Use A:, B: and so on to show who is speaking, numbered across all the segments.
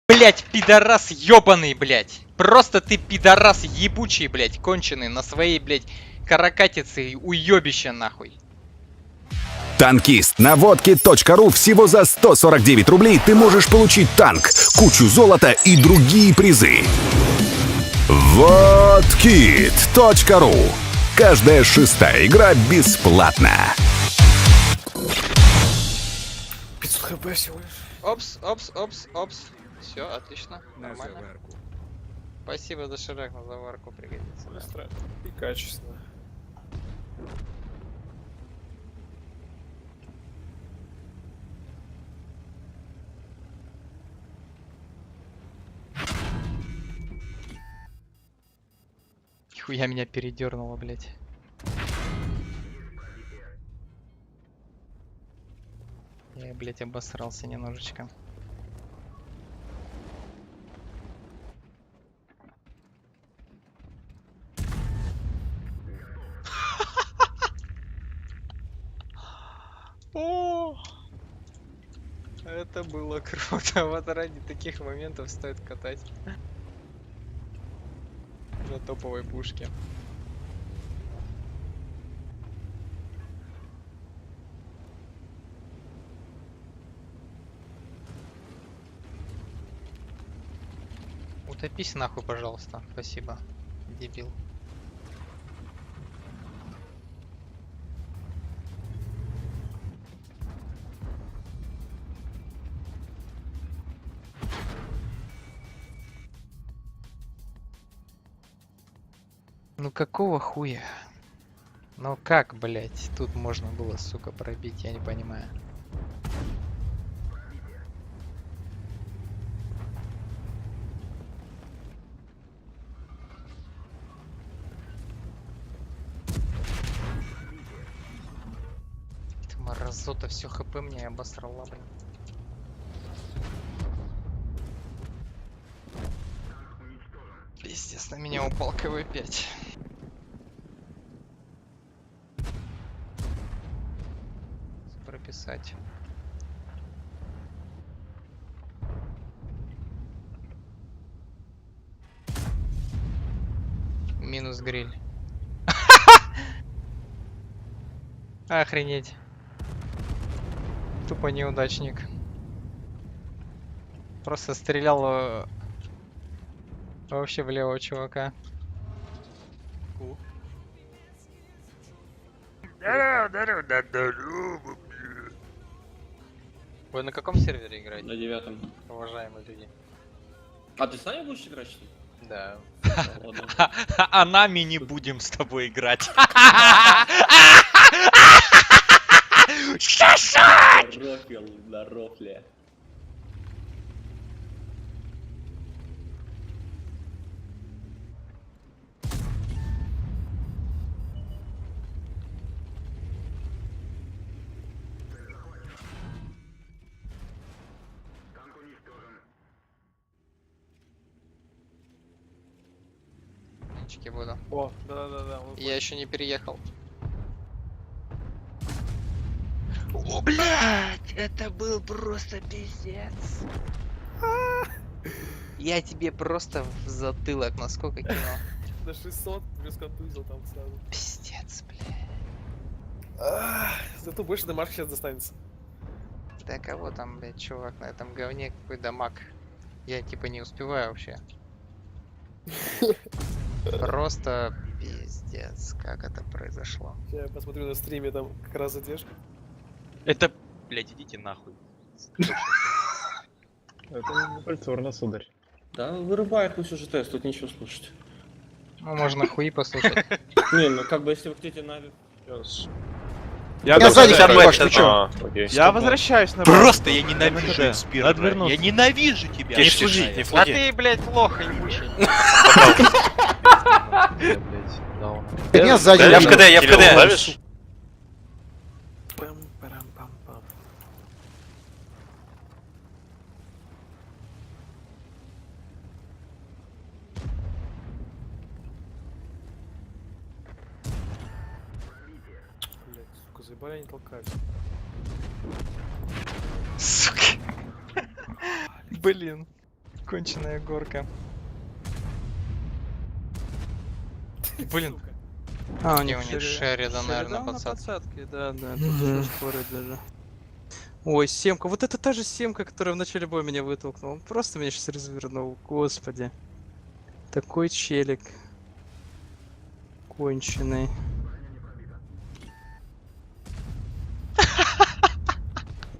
A: Блять, пидорас ебаный, блять. Просто ты пидорас ебучий, блять, конченый на своей, блять, каракатице уебище нахуй.
B: Танкист на водке.ру всего за 149 рублей ты можешь получить танк, кучу золота и другие призы. Водкит.ру. Каждая шестая игра бесплатна.
C: 500 хп всего лишь.
A: Опс, опс, опс, опс. Все, отлично, нормально. Спасибо, Доширак, на заварку пригодится. Да.
C: Быстро и качественно.
A: Хуя меня передернуло, блять. Я, блять, обосрался немножечко. О, это было круто. Вот ради таких моментов стоит катать на топовой пушке. Утопись нахуй, пожалуйста. Спасибо, дебил. Ну какого хуя? Ну как, блять, тут можно было, сука, пробить, я не понимаю. Ты мразота, все хп мне обосрала, блин. Естественно, меня упал КВ-5. Прописать. Минус гриль. Охренеть. Тупо неудачник. Просто стрелял вообще в левого чувака. Вы на каком сервере играете?
D: На 9-м.
A: Уважаемые люди.
D: А ты с нами будешь играть, что ли?
A: Да.
D: Ладно.
A: А нами не будем с тобой играть.
D: Рофл на рофле.
A: Нички буду.
C: О, да-да-да.
A: Я еще не переехал. О, блядь, это был просто пиздец. Я тебе просто в затылок насколько кинул.
C: На 600 плюс контузил там сразу.
A: Пиздец, блядь.
C: Зато больше дамаг сейчас достанется.
A: Да кого там, блядь, чувак, на этом говне какой дамаг? Я типа не успеваю вообще. Просто пиздец, как это произошло.
C: Я посмотрю на стриме, там как раз задержка.
E: Это, блядь, идите нахуй.
F: Это не культурно, сударь.
D: Да, вырубает пусть уже тест, тут ничего слушать.
A: Ну, можно хуи послушать.
D: Не, ну как бы если вы хотите на...
F: Я
G: сзади тебя
E: башню,
G: ты чё?
F: Я возвращаюсь на
E: Просто
F: базу.
E: я ненавижу
F: НКД.
E: Инспира.
F: Отвернулся.
E: Я ненавижу тебя.
G: Тише, тише, не
A: А
G: флуги.
A: ты, блядь, лох ебучий.
G: Меня сзади.
F: Да,
G: Я в КД, я в
F: Кирилл,
G: КД.
F: ловишь?
C: Пам-парам-пам-пам. Блять, сука, заебали они толкают.
A: Сука. Блин. Конченая горка. Блин.
C: Сука.
H: А,
A: Где у них Шеридан, наверное,
H: на
A: подсадка.
H: подсадке, да, тут уже спорить даже. Ой, семка, вот это та же семка, которая в начале боя меня вытолкнула. Он просто меня сейчас развернул, господи. Такой челик. Конченый.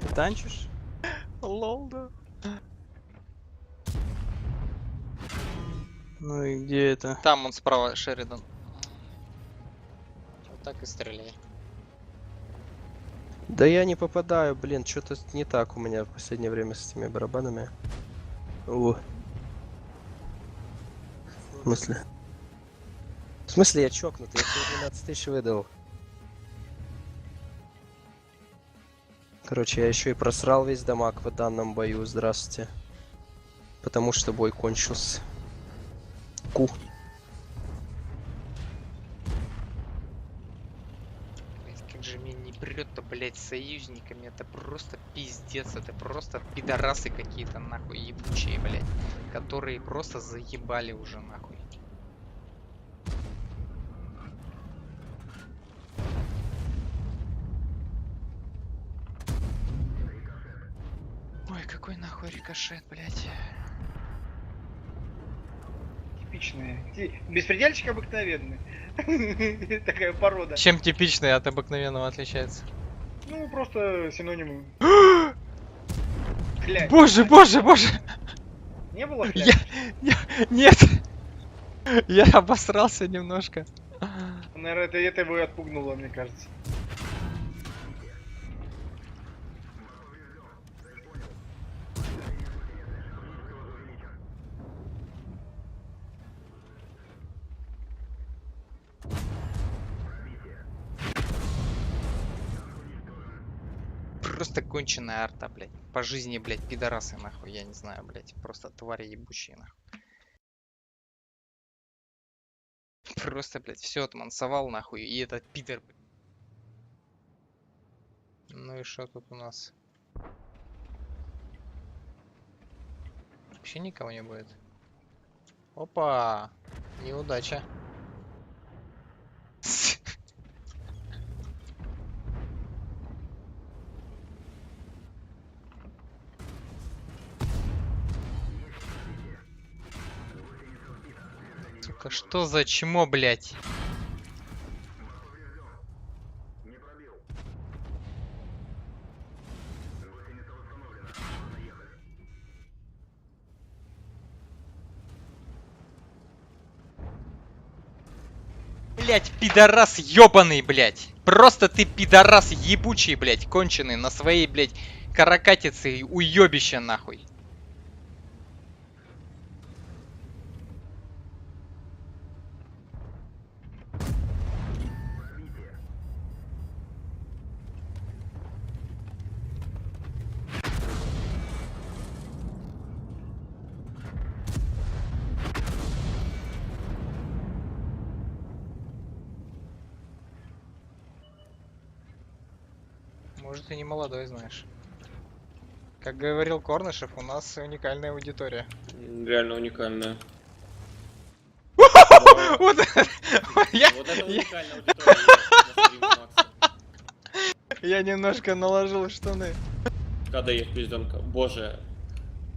H: Ты танчишь?
A: Лол, да.
H: Ну и где это?
A: Там он справа, Шеридан. Вот так и стреляй.
G: Да я не попадаю, блин, что-то не так у меня в последнее время с этими барабанами. О. В смысле? В смысле я чокнутый? Я тебе 12 тысяч выдал. Короче, я еще и просрал весь дамаг в данном бою, здравствуйте. Потому что бой кончился. Ку.
A: Блять, как же мне не прет-то, блять, с союзниками. Это просто пиздец. Это просто пидорасы какие-то, нахуй, ебучие, блять. Которые просто заебали уже, нахуй. Ой, какой нахуй рикошет, блять.
I: Типичные. Беспредельщик обыкновенный. Такая порода.
A: Чем типичный от обыкновенного отличается?
I: Ну, просто синонимы. Хлябь.
A: Боже, боже, боже!
I: Не было хляб?
A: Нет! Я обосрался немножко.
I: Наверное, это его и отпугнуло, мне кажется.
A: Просто конченая арта, блядь. По жизни, блядь, пидорасы, нахуй. Я не знаю, блядь. Просто твари ебучие, нахуй. Просто, блядь, все отмансовал, нахуй. И этот пидор. Ну и что тут у нас? Вообще никого не будет. Опа! Неудача. Сука, что за чмо, блядь? Блять, пидорас ёбаный, блять. Просто ты пидорас ебучий, блять, конченый на своей, блять, каракатице уёбище, нахуй. Может, и не молодой, знаешь. Как говорил Корнышев, у нас уникальная аудитория.
D: Реально уникальная.
A: Вот я
D: Вот это уникальная аудитория на стриме Макса.
A: я немножко наложил в штаны.
D: Когда есть пизденка. Боже.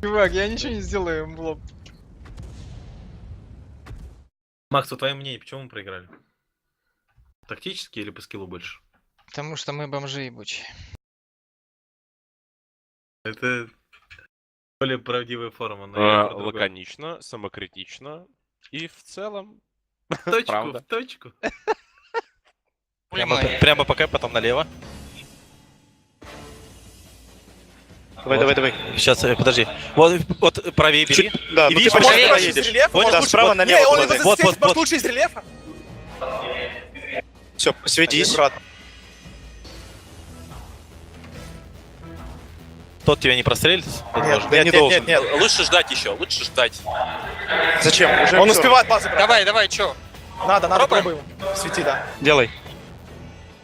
A: Чувак, я ничего не сделаю им в лоб.
E: Макс, твое мнение, почему мы проиграли? Тактически или по скиллу больше?
A: Потому что мы бомжи ебучие.
E: Это более правдивая форма. Но я про другое.
J: Лаконично, самокритично и в целом.
E: Точку,
J: Правда.
E: в точку.
J: Прямо по кэп, потом налево.
F: Давай.
J: Сейчас, подожди. Вот правее бери.
F: Да,
J: И видишь,
F: ты
J: правее
F: поедешь.
J: едешь.
F: Вот,
J: Да,
F: справа
J: вот.
F: налево.
J: Вот.
F: лучше из рельефа. Все, посветись.
J: Тот тебя не прострелит?
F: Нет.
J: Лучше ждать еще, лучше ждать.
F: Зачем? Он успевает базы брать.
A: Давай, чё?
F: Надо,
A: Пробуем?
F: пробуем. Свети, да.
J: Делай.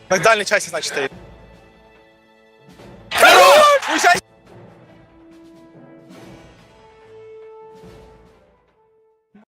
F: На дальней части, значит, стоит.